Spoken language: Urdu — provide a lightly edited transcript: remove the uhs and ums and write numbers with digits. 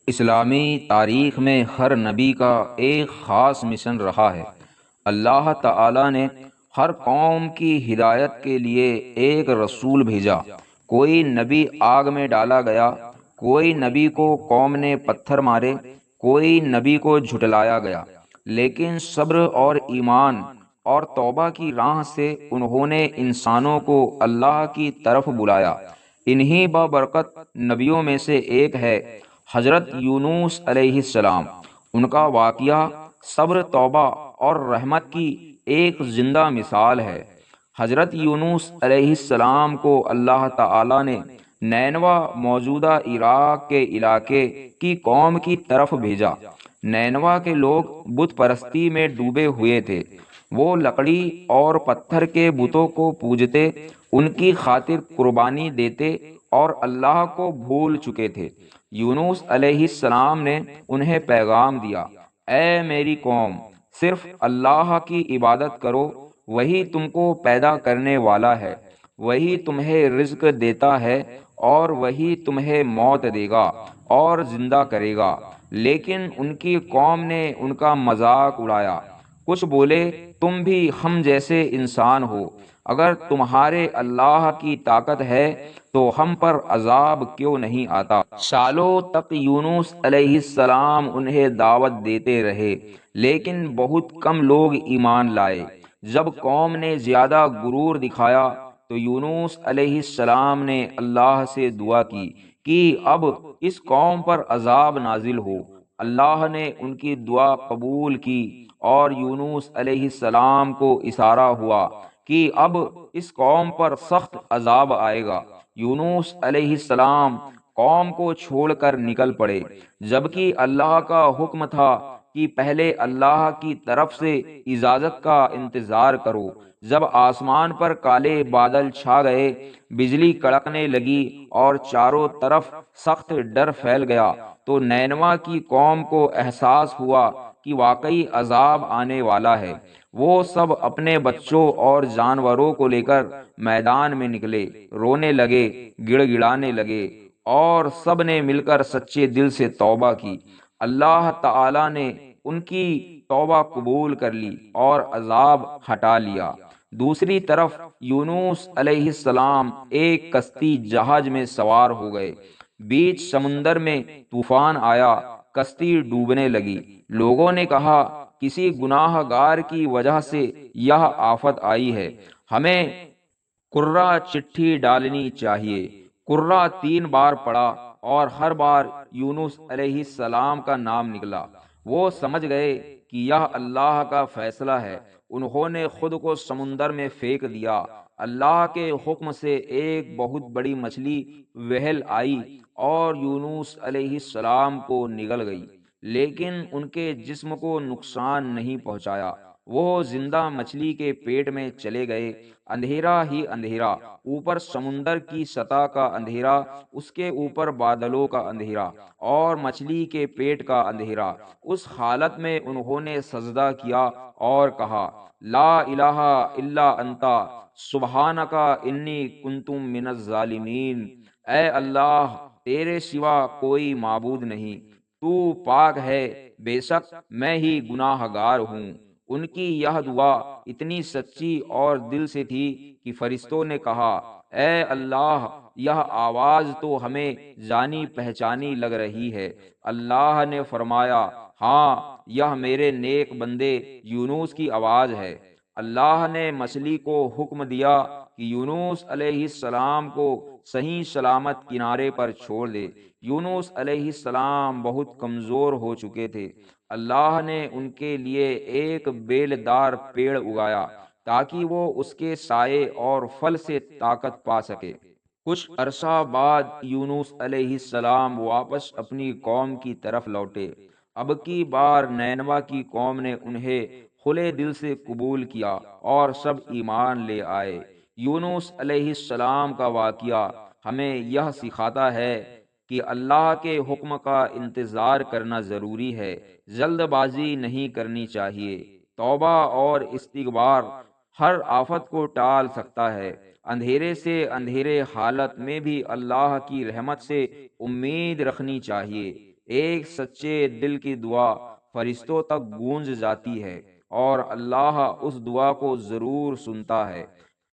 اسلامی تاریخ میں ہر نبی کا ایک خاص مشن رہا ہے۔ اللہ تعالی نے ہر قوم کی ہدایت کے لیے ایک رسول بھیجا۔ کوئی نبی آگ میں ڈالا گیا، کوئی نبی کو قوم نے پتھر مارے، کوئی نبی کو جھٹلایا گیا، لیکن صبر اور ایمان اور توبہ کی راہ سے انہوں نے انسانوں کو اللہ کی طرف بلایا۔ انہی بابرکت نبیوں میں سے ایک ہے حضرت یونس علیہ السلام۔ ان کا واقعہ صبر، توبہ اور رحمت کی ایک زندہ مثال ہے۔ حضرت یونس علیہ السلام کو اللہ تعالی نے نینوا، موجودہ عراق کے علاقے کی قوم کی طرف بھیجا۔ نینوا کے لوگ بت پرستی میں ڈوبے ہوئے تھے۔ وہ لکڑی اور پتھر کے بتوں کو پوجتے، ان کی خاطر قربانی دیتے اور اللہ کو بھول چکے تھے۔ یونس علیہ السلام نے انہیں پیغام دیا، اے میری قوم، صرف اللہ کی عبادت کرو، وہی تم کو پیدا کرنے والا ہے، وہی تمہیں رزق دیتا ہے اور وہی تمہیں موت دے گا اور زندہ کرے گا۔ لیکن ان کی قوم نے ان کا مذاق اڑایا۔ کچھ بولے، تم بھی ہم جیسے انسان ہو، اگر تمہارے اللہ کی طاقت ہے تو ہم پر عذاب کیوں نہیں آتا؟ سالوں تک یونس علیہ السلام انہیں دعوت دیتے رہے، لیکن بہت کم لوگ ایمان لائے۔ جب قوم نے زیادہ غرور دکھایا تو یونس علیہ السلام نے اللہ سے دعا کی کہ اب اس قوم پر عذاب نازل ہو۔ اللہ نے ان کی دعا قبول کی اور یونس علیہ السلام کو اشارہ ہوا کہ اب اس قوم پر سخت عذاب آئے گا۔ یونس علیہ السلام قوم کو چھوڑ کر نکل پڑے، جبکہ اللہ کا حکم تھا کہ پہلے اللہ کی طرف سے اجازت کا انتظار کرو۔ جب آسمان پر کالے بادل چھا گئے، بجلی کڑکنے لگی اور چاروں طرف سخت ڈر پھیل گیا تو نینوا کی قوم کو احساس ہوا کہ واقعی عذاب آنے والا ہے۔ وہ سب اپنے بچوں اور جانوروں کو لے کر میدان میں نکلے، رونے لگے، گڑ گڑانے لگے اور سب نے مل کر سچے دل سے توبہ کی۔ اللہ تعالی نے ان کی توبہ قبول کر لی اور عذاب ہٹا لیا۔ دوسری طرف یونس علیہ السلام ایک کشتی جہاز میں سوار ہو گئے۔ بیچ سمندر میں طوفان آیا، کشتی ڈوبنے لگی۔ لوگوں نے کہا، کسی گناہ گار کی وجہ سے یہ آفت آئی ہے، ہمیں قرہ چٹھی ڈالنی چاہیے۔ قرہ 3 بار پڑا اور ہر بار یونس علیہ السلام کا نام نکلا۔ وہ سمجھ گئے کہ یہ اللہ کا فیصلہ ہے۔ انہوں نے خود کو سمندر میں پھینک دیا۔ اللہ کے حکم سے ایک بہت بڑی مچھلی وہل آئی اور یونس علیہ السلام کو نگل گئی، لیکن ان کے جسم کو نقصان نہیں پہنچایا۔ وہ زندہ مچھلی کے پیٹ میں چلے گئے۔ اندھیرا ہی اندھیرا، اوپر سمندر کی سطح کا اندھیرا، اس کے اوپر بادلوں کا اندھیرا اور مچھلی کے پیٹ کا اندھیرا۔ اس حالت میں انہوں نے سجدہ کیا اور کہا، لا الہ الا انت سبحانک انی کنت من الظالمین۔ اے اللہ، تیرے سوا کوئی معبود نہیں، تو پاک ہے، بے شک میں ہی گناہ گار ہوں۔ ان کی یہ دعا اتنی سچی اور دل سے تھی کہ فرشتوں نے کہا، اے اللہ، یہ آواز تو ہمیں جانی پہچانی لگ رہی ہے۔ اللہ نے فرمایا، ہاں، یہ میرے نیک بندے یونس کی آواز ہے۔ اللہ نے مچھلی کو حکم دیا کہ یونس علیہ السلام کو صحیح سلامت کنارے پر چھوڑ دے۔ یونس علیہ السلام بہت کمزور ہو چکے تھے۔ اللہ نے ان کے لیے ایک بیل دار پیڑ اگایا تاکہ وہ اس کے سائے اور پھل سے طاقت پا سکے۔ کچھ عرصہ بعد یونس علیہ السلام واپس اپنی قوم کی طرف لوٹے۔ اب کی بار نینوا کی قوم نے انہیں کھلے دل سے قبول کیا اور سب ایمان لے آئے۔ یونس علیہ السلام کا واقعہ ہمیں یہ سکھاتا ہے کہ اللہ کے حکم کا انتظار کرنا ضروری ہے، جلد بازی نہیں کرنی چاہیے۔ توبہ اور استغفار ہر آفت کو ٹال سکتا ہے۔ اندھیرے سے اندھیرے حالت میں بھی اللہ کی رحمت سے امید رکھنی چاہیے۔ ایک سچے دل کی دعا فرشتوں تک گونج جاتی ہے اور اللہ اس دعا کو ضرور سنتا ہے۔